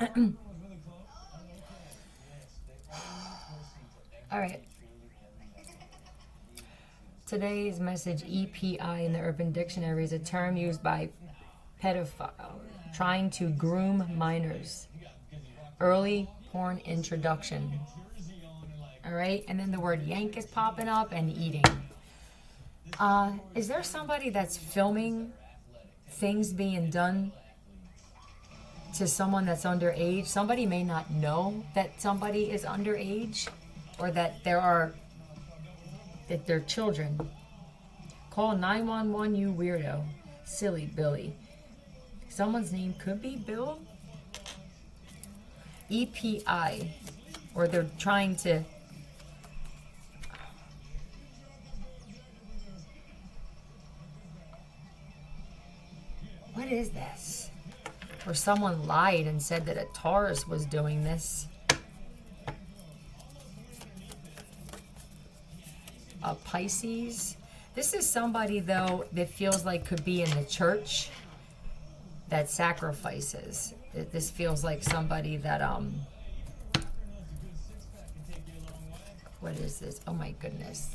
All right. Today's message, EPI in the Urban Dictionary, is a term used by pedophile trying to groom minors. Early porn introduction. All right, and then the word yank is popping up and eating. Is there somebody that's filming things being done to someone that's underage? Somebody may not know that somebody is underage or that they're children. Call 911, you weirdo. Silly Billy. Someone's name could be Bill. EPI, or they're trying to. What is this? Or someone lied and said that a Taurus was doing this. A Pisces. This is somebody, though, that feels like could be in the church that sacrifices. This feels like somebody that, what is this? Oh my goodness.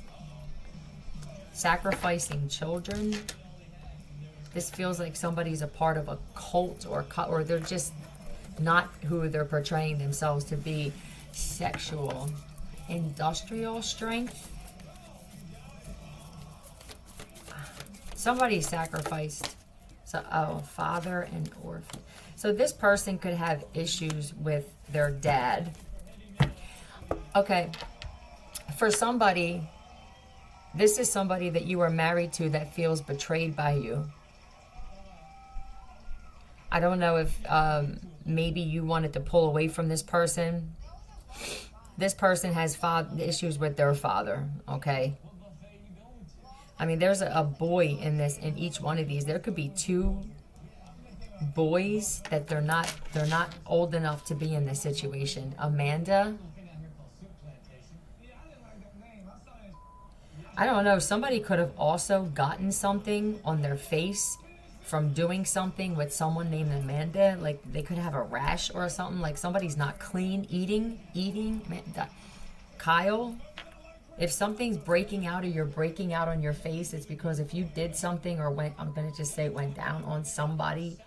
Sacrificing children. This feels like somebody's a part of a cult or they're just not who they're portraying themselves to be. Sexual. Industrial strength. Somebody sacrificed. So, father and orphan. So this person could have issues with their dad. Okay. For somebody, this is somebody that you are married to that feels betrayed by you. I don't know if maybe you wanted to pull away from this person. This person has issues with their father, okay? I mean, there's a boy in each one of these. There could be two boys that they're not old enough to be in this situation. Amanda. I don't know. Somebody could have also gotten something on their face from doing something with someone named Amanda. Like they could have a rash or something. Like somebody's not clean. Eating. Kyle. If something's breaking out or you're breaking out on your face, it's because if you did something or went down on somebody,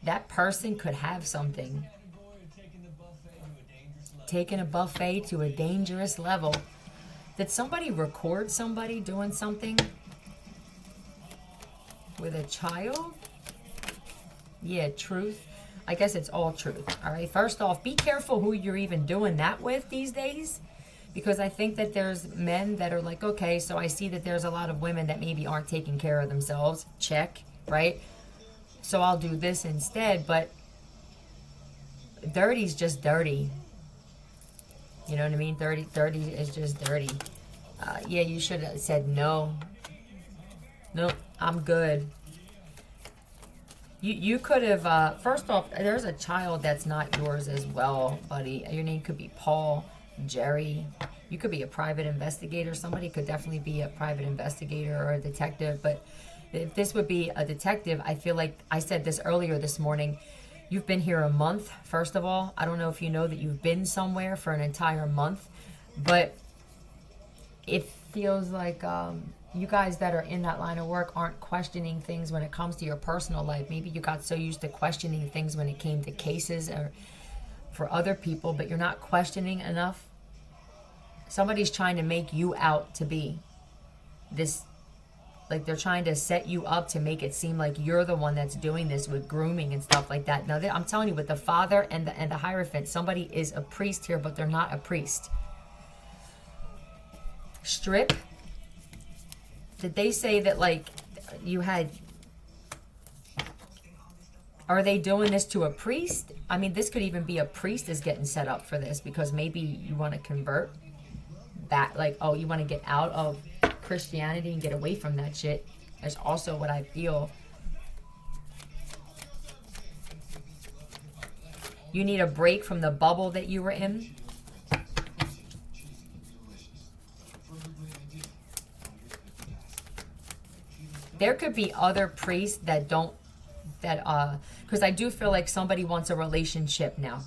that person could have something. Taking a buffet to a dangerous level. Did somebody record somebody doing something with a child? Yeah, truth. I guess it's all truth. All right. First off, be careful who you're even doing that with these days. Because I think that there's men that are like, okay, so I see that there's a lot of women that maybe aren't taking care of themselves. Check. Right? So I'll do this instead. But dirty's just dirty. You know what I mean? Dirty is just dirty. Yeah, you should have said no. Nope, I'm good. You could have, first off, there's a child that's not yours as well, buddy. Your name could be Paul, Jerry. You could be a private investigator. Somebody could definitely be a private investigator or a detective. But if this would be a detective, I feel like I said this earlier this morning. You've been here a month, first of all. I don't know if you know that you've been somewhere for an entire month. But it feels like you guys that are in that line of work aren't questioning things when it comes to your personal life. Maybe you got so used to questioning things when it came to cases or for other people, but you're not questioning enough. Somebody's trying to make you out to be this, like they're trying to set you up to make it seem like you're the one that's doing this with grooming and stuff like that. Now, I'm telling you, with the father and the Hierophant, somebody is a priest here, but they're not a priest. Strip. Did they say that, like, you had... Are they doing this to a priest? I mean, this could even be a priest is getting set up for this because maybe you want to convert back. Like, oh, you want to get out of Christianity and get away from that shit. That's also what I feel. You need a break from the bubble that you were in. There could be other priests that that, because I do feel like somebody wants a relationship now.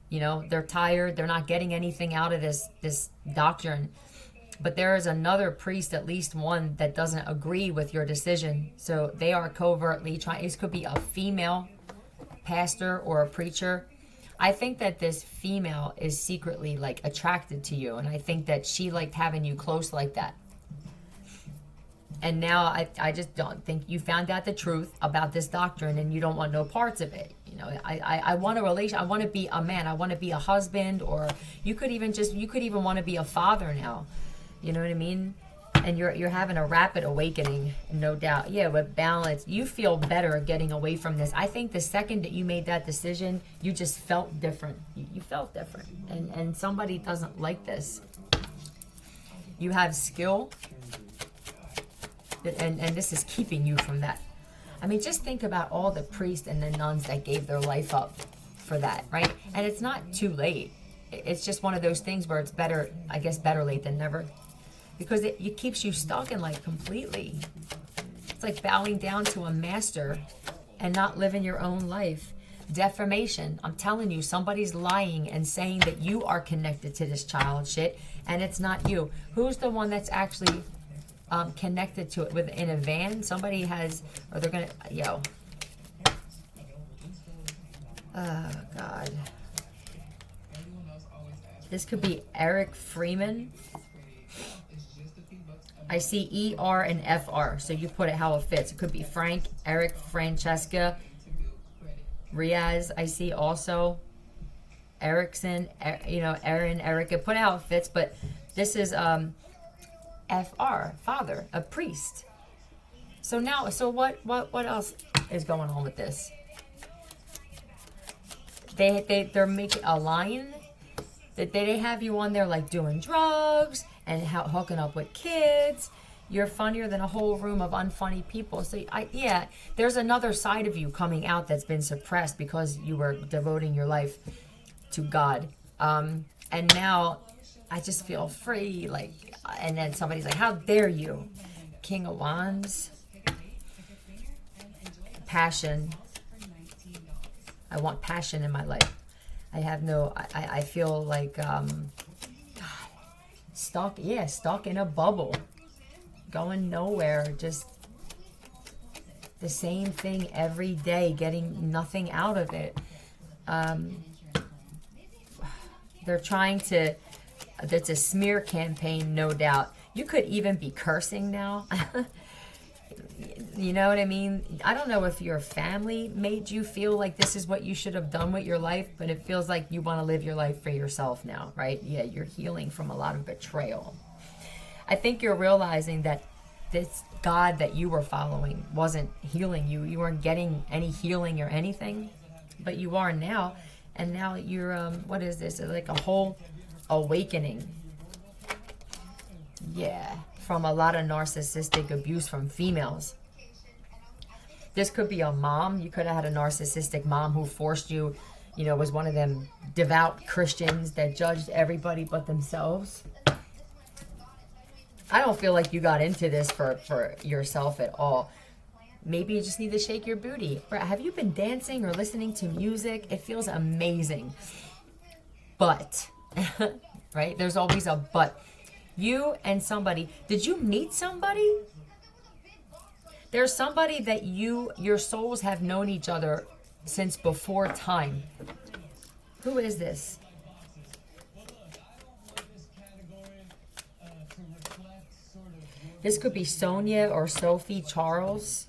You know, they're tired. They're not getting anything out of this doctrine. But there is another priest, at least one, that doesn't agree with your decision. So they are covertly trying. This could be a female pastor or a preacher. I think that this female is secretly like attracted to you. And I think that she liked having you close like that. And now I just don't think you found out the truth about this doctrine and you don't want no parts of it. You know, I want a relation. I want to be a man. I want to be a husband, or you could even want to be a father now. You know what I mean? And you're having a rapid awakening, no doubt. Yeah, with balance, you feel better getting away from this. I think the second that you made that decision, you just felt different. You felt different. And somebody doesn't like this. You have skill. And this is keeping you from that. I mean, just think about all the priests and the nuns that gave their life up for that, right? And it's not too late. It's just one of those things where it's better, I guess, better late than never. Because it keeps you stuck in like completely. It's like bowing down to a master and not living your own life. Defamation. I'm telling you, somebody's lying and saying that you are connected to this child shit, and it's not you. Who's the one that's actually connected to it in a van? Somebody has, or they're gonna, oh God. This could be Eric Freeman. I see ER and FR, so you put it how it fits. It could be Frank, Eric, Francesca, Riaz. I see also Erickson, Aaron, Erica. Put it how it fits, but this is FR, father, a priest. So now, what else is going on with this? They're making a line that they have you on there like doing drugs and hooking up with kids. You're funnier than a whole room of unfunny people. So there's another side of you coming out that's been suppressed because you were devoting your life to God. And now I just feel free, like, and then somebody's like, how dare you? King of Wands. Passion. I want passion in my life. I feel like, stuck in a bubble, going nowhere, just the same thing every day, getting nothing out of it. They're trying to, that's a smear campaign, no doubt. You could even be cursing now. You know what I mean? I don't know if your family made you feel like this is what you should have done with your life, but it feels like you want to live your life for yourself now, right? Yeah, you're healing from a lot of betrayal. I think you're realizing that this God that you were following wasn't healing you. You weren't getting any healing or anything, but you are now. And now you're, what is this? Like a whole awakening. Yeah, from a lot of narcissistic abuse from females. This could be a mom. You could have had a narcissistic mom who forced you, was one of them devout Christians that judged everybody but themselves. I don't feel like you got into this for yourself at all. Maybe you just need to shake your booty. Have you been dancing or listening to music? It feels amazing. But, right? There's always a but. You and somebody, did you meet somebody? There's somebody that your souls have known each other since before time. Who is this? This could be Sonia or Sophie Charles.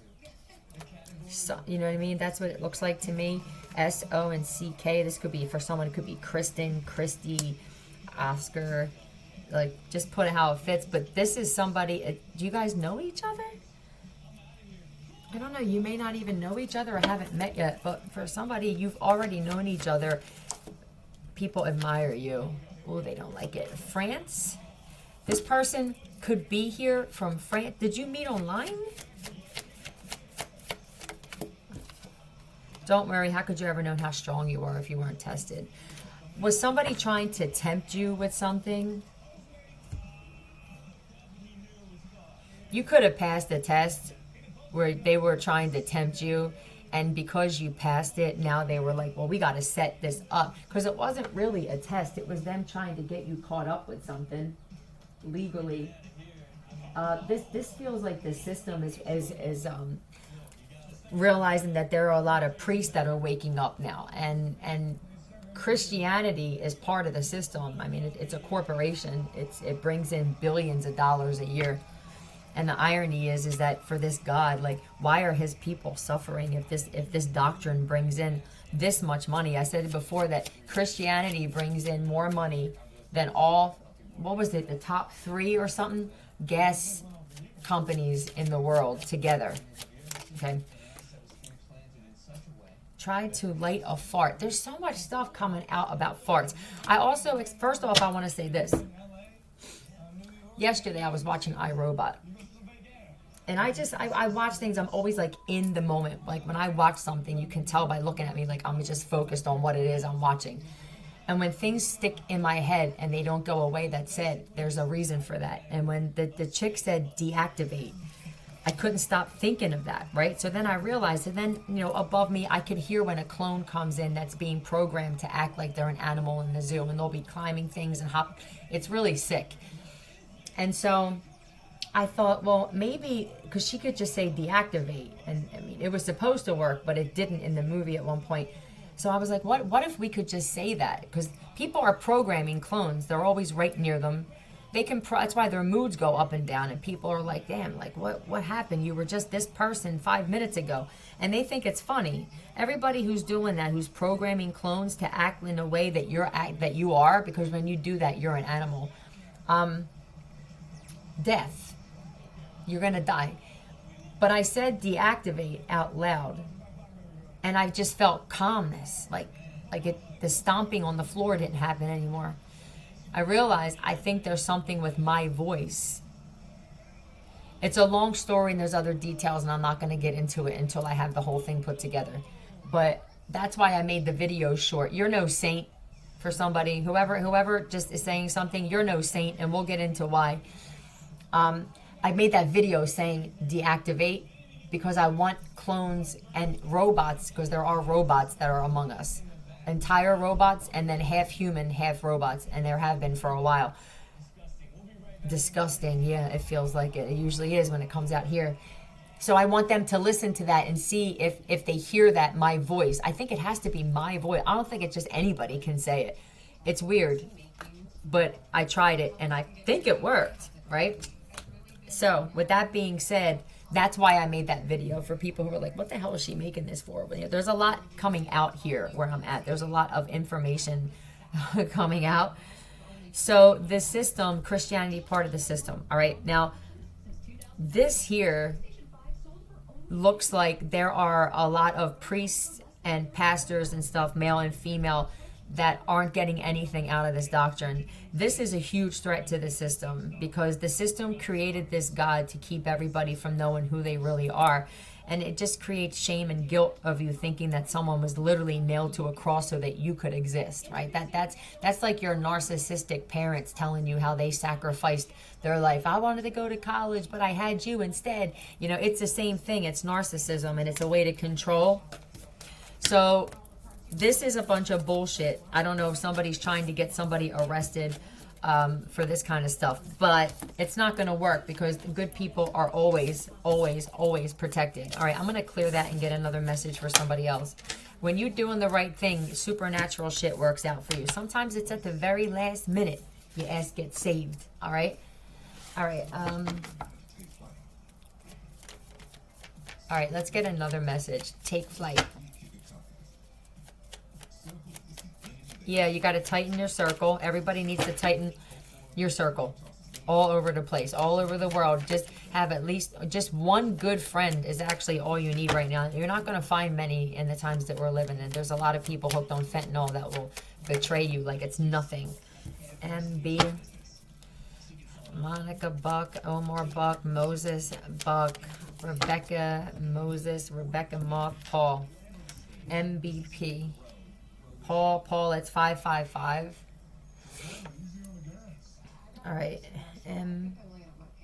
So, you know what I mean? That's what it looks like to me. S-O-N-C-K. This could be for someone. It could be Kristen, Christy, Oscar. Like, just put it how it fits. But this is somebody. Do you guys know each other? I don't know. You may not even know each other or haven't met yet. But for somebody, you've already known each other. People admire you. Oh, they don't like it. France. This person could be here from France. Did you meet online? Don't worry. How could you ever know how strong you are if you weren't tested? Was somebody trying to tempt you with something? You could have passed the test where they were trying to tempt you And because you passed it, now they were like, well, we got to set this up. Because it wasn't really a test. It was them trying to get you caught up with something legally. This feels like the system is realizing that there are a lot of priests that are waking up now. And Christianity is part of the system. I mean, it's a corporation. It brings in billions of dollars a year. And the irony is that for this God, like, why are his people suffering if this doctrine brings in this much money? I said before that Christianity brings in more money than all, what was it, the top 3 or something, gas companies in the world together. Okay. Try to light a fart. There's so much stuff coming out about farts. I also, first off, I want to say this. Yesterday I was watching iRobot. And I watch things, I'm always like in the moment. Like when I watch something, you can tell by looking at me, like I'm just focused on what it is I'm watching. And when things stick in my head and they don't go away, that's it. There's a reason for that. And when the chick said deactivate, I couldn't stop thinking of that, right? So then I realized, and then, above me, I could hear when a clone comes in that's being programmed to act like they're an animal in the zoo, and they'll be climbing things and hop. It's really sick. And so I thought, well, maybe, because she could just say deactivate. And I mean, it was supposed to work, but it didn't in the movie at one point. So I was like, what if we could just say that? Because people are programming clones. They're always right near them. They can, that's why their moods go up and down. And people are like, damn, like what happened? You were just this person 5 minutes ago. And they think it's funny. Everybody who's doing that, who's programming clones to act in a way that you are, because when you do that, you're an animal. Death. You're going to die. But I said deactivate out loud. And I just felt calmness. Like the stomping on the floor didn't happen anymore. I realized I think there's something with my voice. It's a long story and there's other details, and I'm not going to get into it until I have the whole thing put together. But that's why I made the video short. You're no saint for somebody. Whoever just is saying something, you're no saint, and we'll get into why. I made that video saying deactivate because I want clones and robots, because there are robots that are among us. Entire robots, and then half human, half robots, and there have been for a while. Disgusting, yeah, it feels like it. It usually is when it comes out here. So I want them to listen to that and see if they hear that, my voice. I think it has to be my voice. I don't think it's just anybody can say it. It's weird, but I tried it and I think it worked, right? So with that being said, that's why I made that video, for people who are like, what the hell is she making this for? There's a lot coming out here where I'm at. There's a lot of information coming out. So the system, Christianity, part of the system. All right. Now, this here looks like there are a lot of priests and pastors and stuff, male and female, that aren't getting anything out of this doctrine. This is a huge threat to the system, because the system created this God to keep everybody from knowing who they really are. And it just creates shame and guilt of you thinking that someone was literally nailed to a cross so that you could exist, right? That's like your narcissistic parents telling you how they sacrificed their life. I wanted to go to college, but I had you instead. It's the same thing. It's narcissism, and it's a way to control. So this is a bunch of bullshit. I don't know if somebody's trying to get somebody arrested for this kind of stuff, but it's not going to work, because the good people are always, always, always protected. All right, I'm going to clear that and get another message for somebody else. When you're doing the right thing, supernatural shit works out for you. Sometimes it's at the very last minute your ass gets saved. All right? All right. All right, let's get another message. Take flight. Yeah, you got to tighten your circle. Everybody needs to tighten your circle all over the place, all over the world. Just have at least just one good friend is actually all you need right now. You're not going to find many in the times that we're living in. There's a lot of people hooked on fentanyl that will betray you like it's nothing. MB, Monica Buck, Omar Buck, Moses Buck, Rebecca Moses, Rebecca Moth, Paul, MBP. Paul, it's 555. All right, MVP.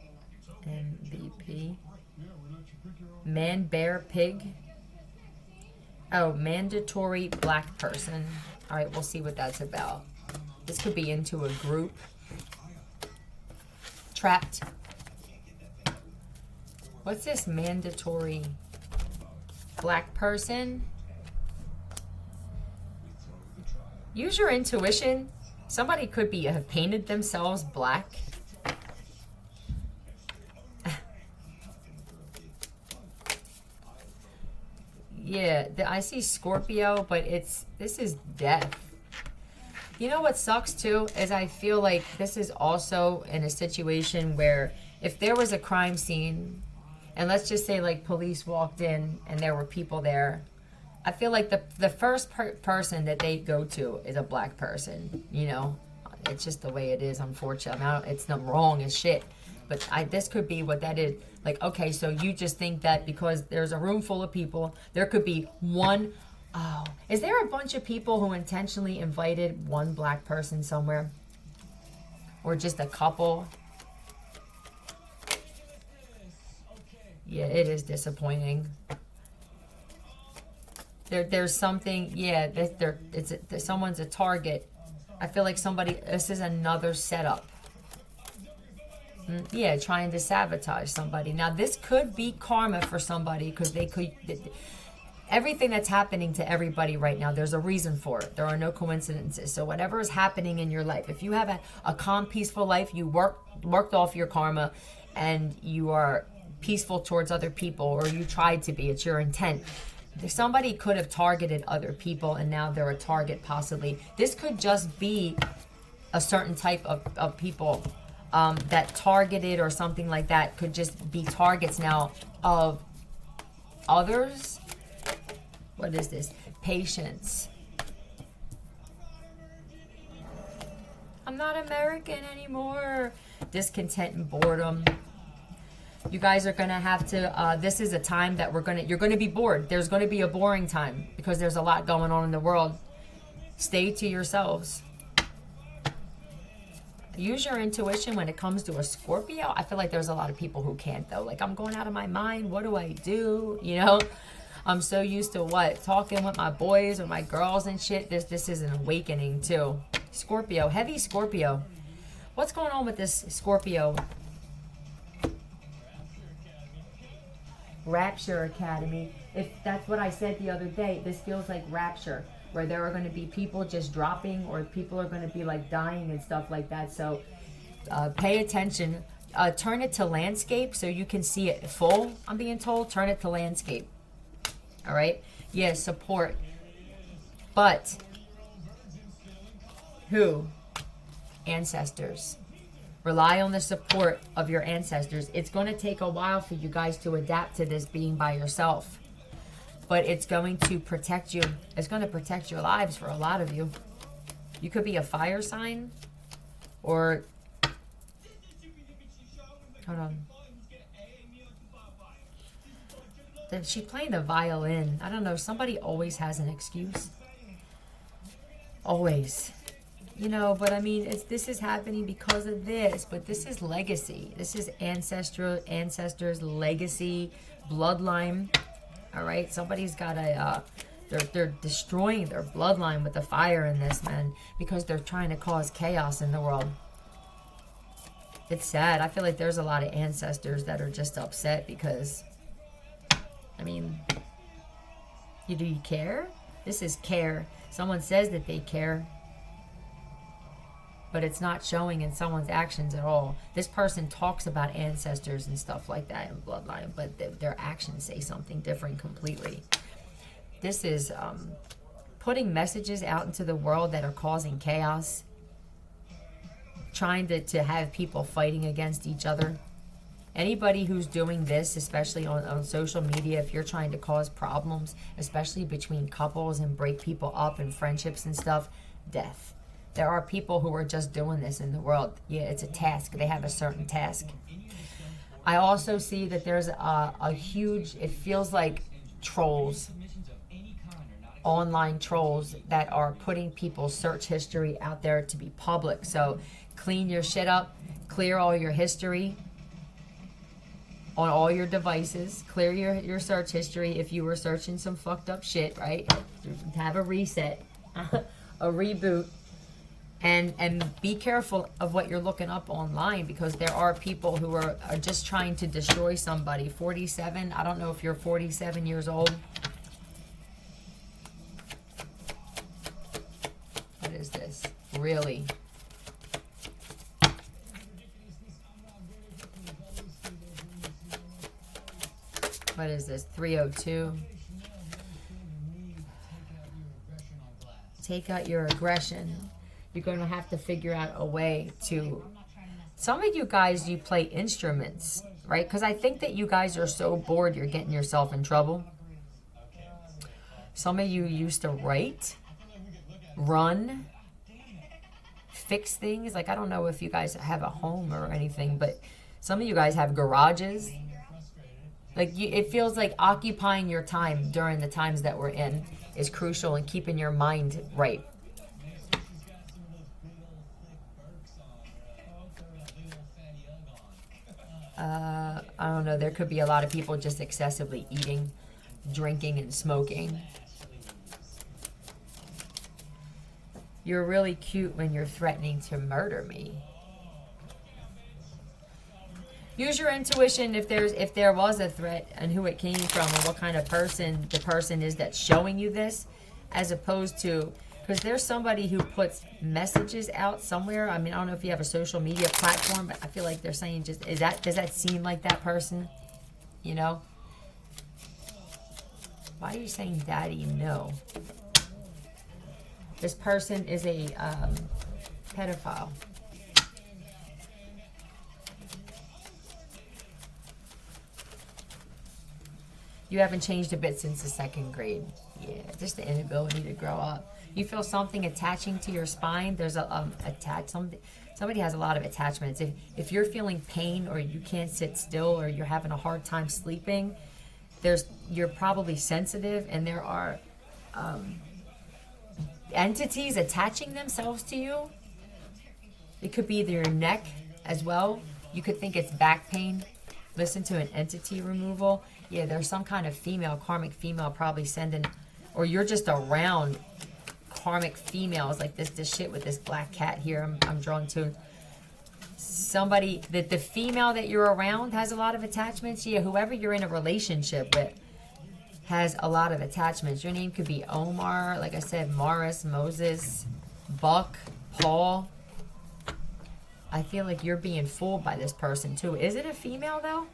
Man, bear, pig. Oh, mandatory black person. All right, we'll see what that's about. This could be into a group. Trapped. What's this mandatory black person? Use your intuition. Somebody could be have painted themselves black. Yeah, I see Scorpio, but this is death. You know what sucks too is I feel like this is also in a situation where if there was a crime scene, and let's just say like police walked in and there were people there, I feel like the first person that they go to is a black person. You know, it's just the way it is. Unfortunately, it's not wrong as shit, but this could be what that is. Like, okay, so you just think that because there's a room full of people, there could be one. Oh, is there a bunch of people who intentionally invited one black person somewhere, or just a couple? Yeah, it is disappointing. There's something, yeah, someone's a target. I feel like this is another setup. Yeah, trying to sabotage somebody. Now, this could be karma for somebody because everything that's happening to everybody right now, there's a reason for it. There are no coincidences. So whatever is happening in your life, if you have a calm, peaceful life, you worked off your karma and you are peaceful towards other people, or you tried to be, it's your intent. Somebody could have targeted other people and now they're a target possibly. This could just be a certain type of people that targeted or something like that, could just be targets now of others. What is this? Patience. I'm not American anymore. Discontent and boredom. You guys are going to have to, this is a time that you're going to be bored. There's going to be a boring time because there's a lot going on in the world. Stay to yourselves. Use your intuition when it comes to a Scorpio. I feel like there's a lot of people who can't though. Like, I'm going out of my mind. What do I do? You know, I'm so used to talking with my boys or my girls and shit. This is an awakening too. Scorpio, heavy Scorpio. What's going on with this Scorpio? Rapture Academy. If that's what I said the other day, this feels like rapture, where there are going to be people just dropping, or people are going to be like dying and stuff like that. So pay attention. Turn it to landscape so you can see it full. I'm being told turn it to landscape. All right. Yeah, support. But who? Ancestors. Rely on the support of your ancestors. It's going to take a while for you guys to adapt to this being by yourself. But it's going to protect you. It's going to protect your lives for a lot of you. You could be a fire sign. Or... Hold on. She's playing the violin. I don't know. Somebody always has an excuse. Always. You know, but I mean, this is happening because of this. But this is legacy. This is ancestors, legacy, bloodline. All right, somebody's got they're destroying their bloodline with the fire in this, man, because they're trying to cause chaos in the world. It's sad. I feel like there's a lot of ancestors that are just upset because, I mean, do you care? This is care. Someone says that they care, but it's not showing in someone's actions at all. This person talks about ancestors and stuff like that in bloodline, but their actions say something different completely. This is putting messages out into the world that are causing chaos, trying to have people fighting against each other. Anybody who's doing this, especially on social media, if you're trying to cause problems, especially between couples and break people up and friendships and stuff, death. There are people who are just doing this in the world. Yeah, it's a task. They have a certain task. I also see that there's a huge, it feels like trolls, online trolls that are putting people's search history out there to be public. So clean your shit up, clear all your history. on all your devices. Clear your search history if you were searching some fucked up shit, right? Have a reset, a reboot. And be careful of what you're looking up online, because there are people who are just trying to destroy somebody. 47, I don't know if you're 47 years old. What is this? Really? What is this? 302. Take out your aggression. You're going to have to figure out a way to... Some of you guys, you play instruments, right? Because I think that you guys are so bored you're getting yourself in trouble. Some of you used to write, run, fix things. Like, I don't know if you guys have a home or anything, but some of you guys have garages. Like, it feels like occupying your time during the times that we're in is crucial in keeping your mind right. I don't know. There could be a lot of people just excessively eating, drinking, and smoking. You're really cute when you're threatening to murder me. Use your intuition if there was a threat and who it came from and what kind of person the person is that's showing you this, as opposed to, because there's somebody who puts messages out somewhere. I mean, I don't know if you have a social media platform, but I feel like they're saying just, does that seem like that person? You know? Why are you saying daddy? No. This person is a pedophile. You haven't changed a bit since the 2nd grade. Yeah, just the inability to grow up. You feel something attaching to your spine. There's a somebody has a lot of attachments. If you're feeling pain, or you can't sit still, or you're having a hard time sleeping, you're probably sensitive, and there are entities attaching themselves to you. It could be your neck as well. You could think it's back pain. Listen to an entity removal. Yeah, there's some kind of female, karmic female probably sending, or you're just around karmic females, like this shit with this black cat here I'm drawn to. Somebody, that the female that you're around has a lot of attachments. Yeah, whoever you're in a relationship with has a lot of attachments. Your name could be Omar, like I said, Morris, Moses, Buck, Paul. I feel like you're being fooled by this person too. Is it a female though?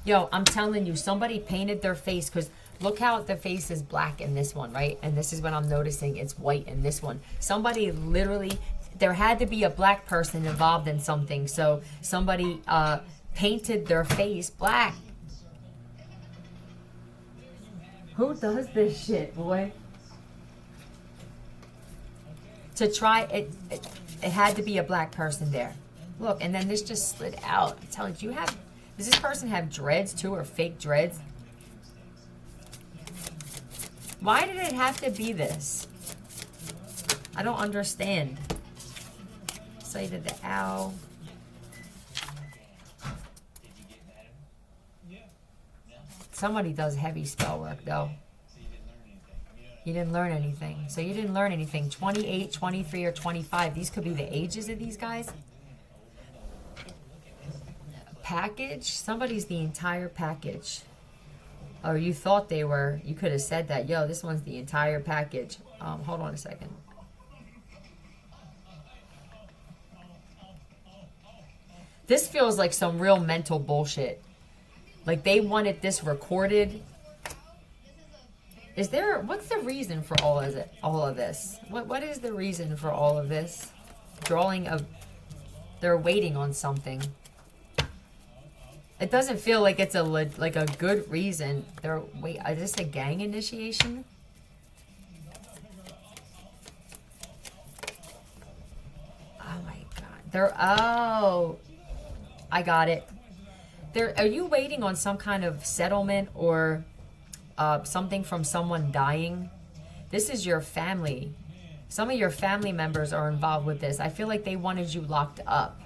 Yo, I'm telling you, somebody painted their face, because look how the face is black in this one, right? And this is what I'm noticing, it's white in this one. Somebody literally, there had to be a black person involved in something. So somebody painted their face black. Who does this shit, boy? To try, it had to be a black person there. Look, and then this just slid out. I'm telling you, does this person have dreads too, or fake dreads? Why did it have to be this? I don't understand. Sight of the owl. Somebody does heavy spell work though. You didn't learn anything. So you didn't learn anything. 28, 23, or 25. These could be the ages of these guys. Package? Somebody's the entire package. Or you thought they were. You could have said that. Yo, this one's the entire package. Hold on a second. This feels like some real mental bullshit. Like they wanted this recorded. What's the reason for all of this? What is the reason for all of this? They're waiting on something. It doesn't feel like it's like a good reason. Is this a gang initiation? Oh my god. I got it. Are you waiting on some kind of settlement or something from someone dying? This is your family. Some of your family members are involved with this. I feel like they wanted you locked up.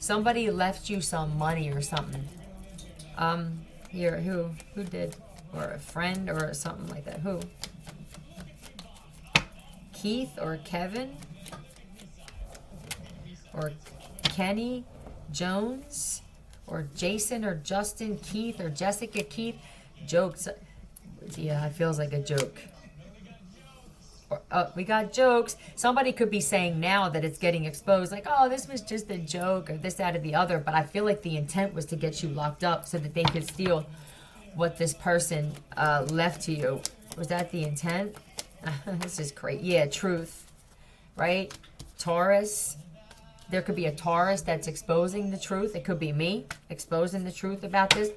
Somebody left you some money or something. Here, who did? Or a friend or something like that. Who? Keith or Kevin? Or Kenny Jones? Or Jason or Justin Keith or Jessica Keith? Jokes. Yeah, it feels like a joke. We got jokes. Somebody could be saying now that it's getting exposed, like, oh, this was just a joke or this, that, or the other. But I feel like the intent was to get you locked up so that they could steal what this person left to you. Was that the intent? This is great. Yeah, truth, right? Taurus. There could be a Taurus that's exposing the truth. It could be me exposing the truth about this.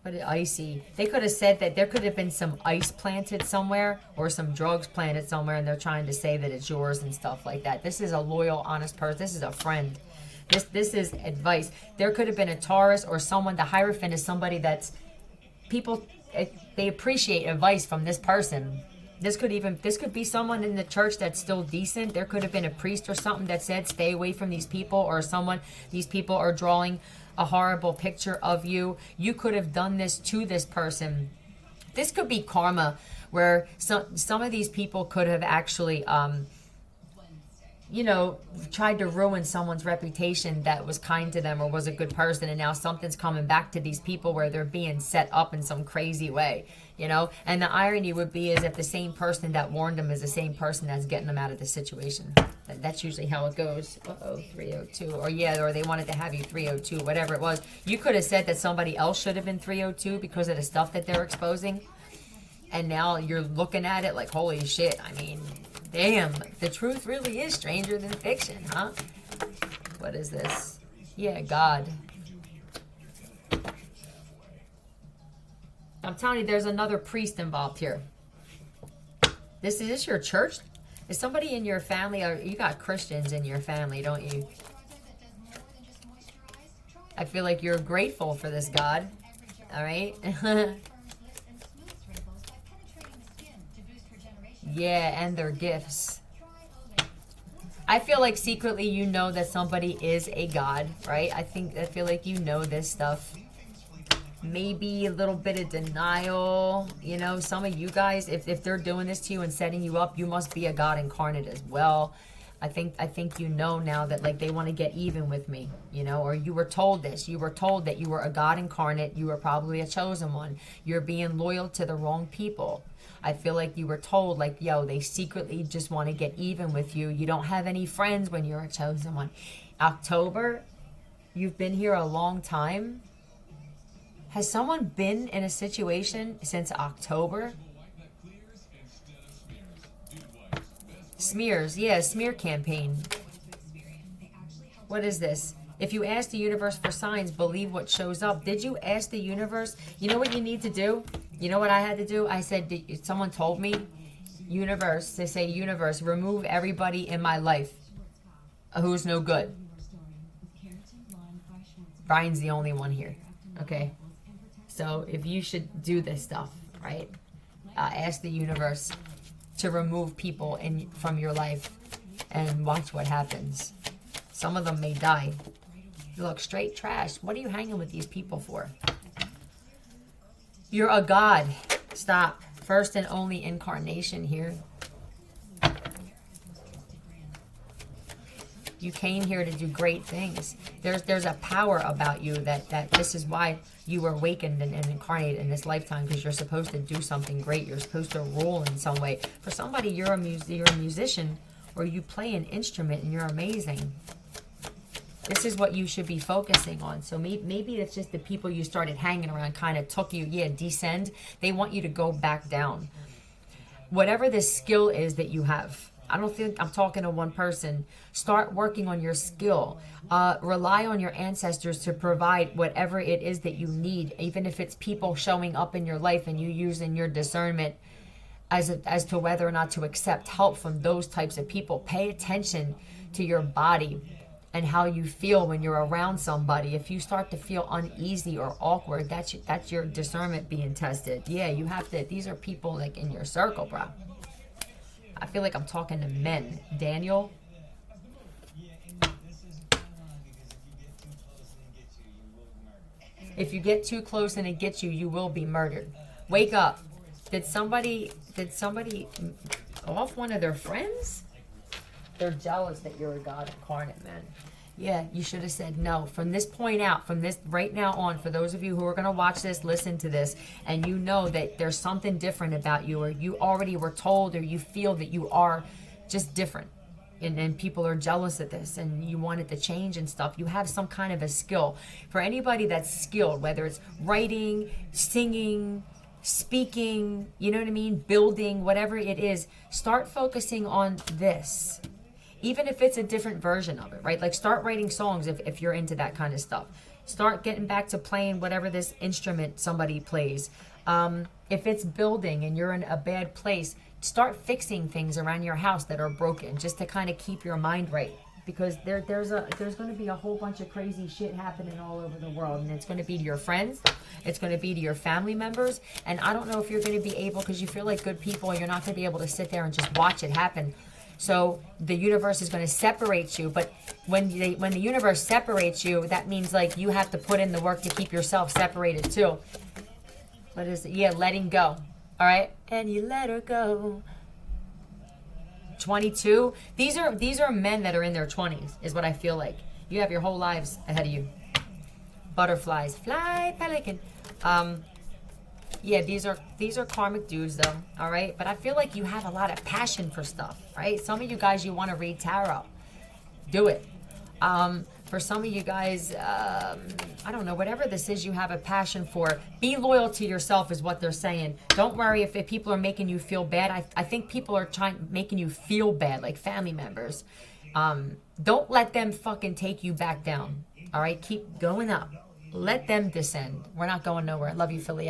But icy. They could have said that there could have been some ice planted somewhere or some drugs planted somewhere, and they're trying to say that it's yours and stuff like that. This is a loyal, honest person. This is a friend. This is advice. There could have been a Taurus or someone. The Hierophant is somebody that's people. They appreciate advice from this person. This could be someone in the church that's still decent. There could have been a priest or something that said, stay away from these people, or someone. These people are drawing a horrible picture of you. You could have done this to this person. This could be karma, where some of these people could have actually, tried to ruin someone's reputation that was kind to them or was a good person, and now something's coming back to these people where they're being set up in some crazy way, And the irony would be is if the same person that warned them is the same person that's getting them out of the situation. That's usually how it goes. 302. Or they wanted to have you 302, whatever it was. You could have said that somebody else should have been 302 because of the stuff that they're exposing. And now you're looking at it like, holy shit. I mean, damn, the truth really is stranger than fiction, huh? What is this? Yeah, God. I'm telling you, there's another priest involved here. Is this your church? Is somebody in your family, or you got Christians in your family, don't you? I feel like you're grateful for this God. All right? Yeah, and their gifts. I feel like secretly you know that somebody is a God, right? I feel like you know this stuff. Maybe a little bit of denial. Some of you guys, if they're doing this to you and setting you up, you must be a God incarnate as well. I think you know now that like they want to get even with me, or you were told this. You were told that you were a God incarnate. You were probably a chosen one. You're being loyal to the wrong people. I feel like you were told, like, yo, they secretly just want to get even with you. You don't have any friends when you're a chosen one. October, you've been here a long time. Has someone been in a situation since October? Smears. Yeah, smear campaign. What is this? If you ask the universe for signs, believe what shows up. Did you ask the universe? You know what you need to do? You know what I had to do? I said, someone told me, universe, they say, universe, remove everybody in my life who's no good. Brian's the only one here. Okay? So if you should do this stuff, right? Ask the universe to remove people from your life and watch what happens. Some of them may die. Look, straight trash. What are you hanging with these people for? You're a God. Stop. First and only incarnation here. You came here to do great things. There's a power about you that this is why you were awakened and incarnated in this lifetime, because you're supposed to do something great. You're supposed to rule in some way. For somebody, you're a musician, or you play an instrument and you're amazing. This is what you should be focusing on. So maybe it's just the people you started hanging around kind of took you, descend. They want you to go back down. Whatever this skill is that you have, I don't think I'm talking to one person. Start working on your skill. Rely on your ancestors to provide whatever it is that you need, even if it's people showing up in your life and you using your discernment as to whether or not to accept help from those types of people. Pay attention to your body and how you feel when you're around somebody. If you start to feel uneasy or awkward, that's your discernment being tested. Yeah, you have to. These are people like in your circle, bro. I feel like I'm talking to men. Daniel. If you get too close and it gets you, you will be murdered. Wake up. Did somebody off one of their friends? They're jealous that you're a God incarnate, man. Yeah, you should have said no. From this point out, from this right now on, for those of you who are going to watch this, listen to this, and you know that there's something different about you, or you already were told, or you feel that you are just different. And people are jealous of this, and you want it to change and stuff. You have some kind of a skill. For anybody that's skilled, whether it's writing, singing, speaking, you know what I mean, building, whatever it is, start focusing on this. Even if it's a different version of it, right? Like start writing songs if you're into that kind of stuff. Start getting back to playing whatever this instrument somebody plays. If it's building and you're in a bad place, start fixing things around your house that are broken just to kind of keep your mind right. Because there's going to be a whole bunch of crazy shit happening all over the world, and it's going to be to your friends, it's going to be to your family members, and I don't know if you're going to be able, because you feel like good people, you're not going to be able to sit there and just watch it happen. So the universe is going to separate you, but when the universe separates you, that means like you have to put in the work to keep yourself separated too. What is it? Yeah, letting go. All right, and you let her go. 22. These are men that are in their 20s, is what I feel like. You have your whole lives ahead of you. Butterflies, fly, pelican. Yeah, these are karmic dudes though, all right? But I feel like you have a lot of passion for stuff, right? Some of you guys, you want to read tarot. Do it. For some of you guys, I don't know, whatever this is you have a passion for, be loyal to yourself is what they're saying. Don't worry if people are making you feel bad. I think people are making you feel bad, like family members. Don't let them fucking take you back down, all right? Keep going up. Let them descend. We're not going nowhere. Love you, Philly out.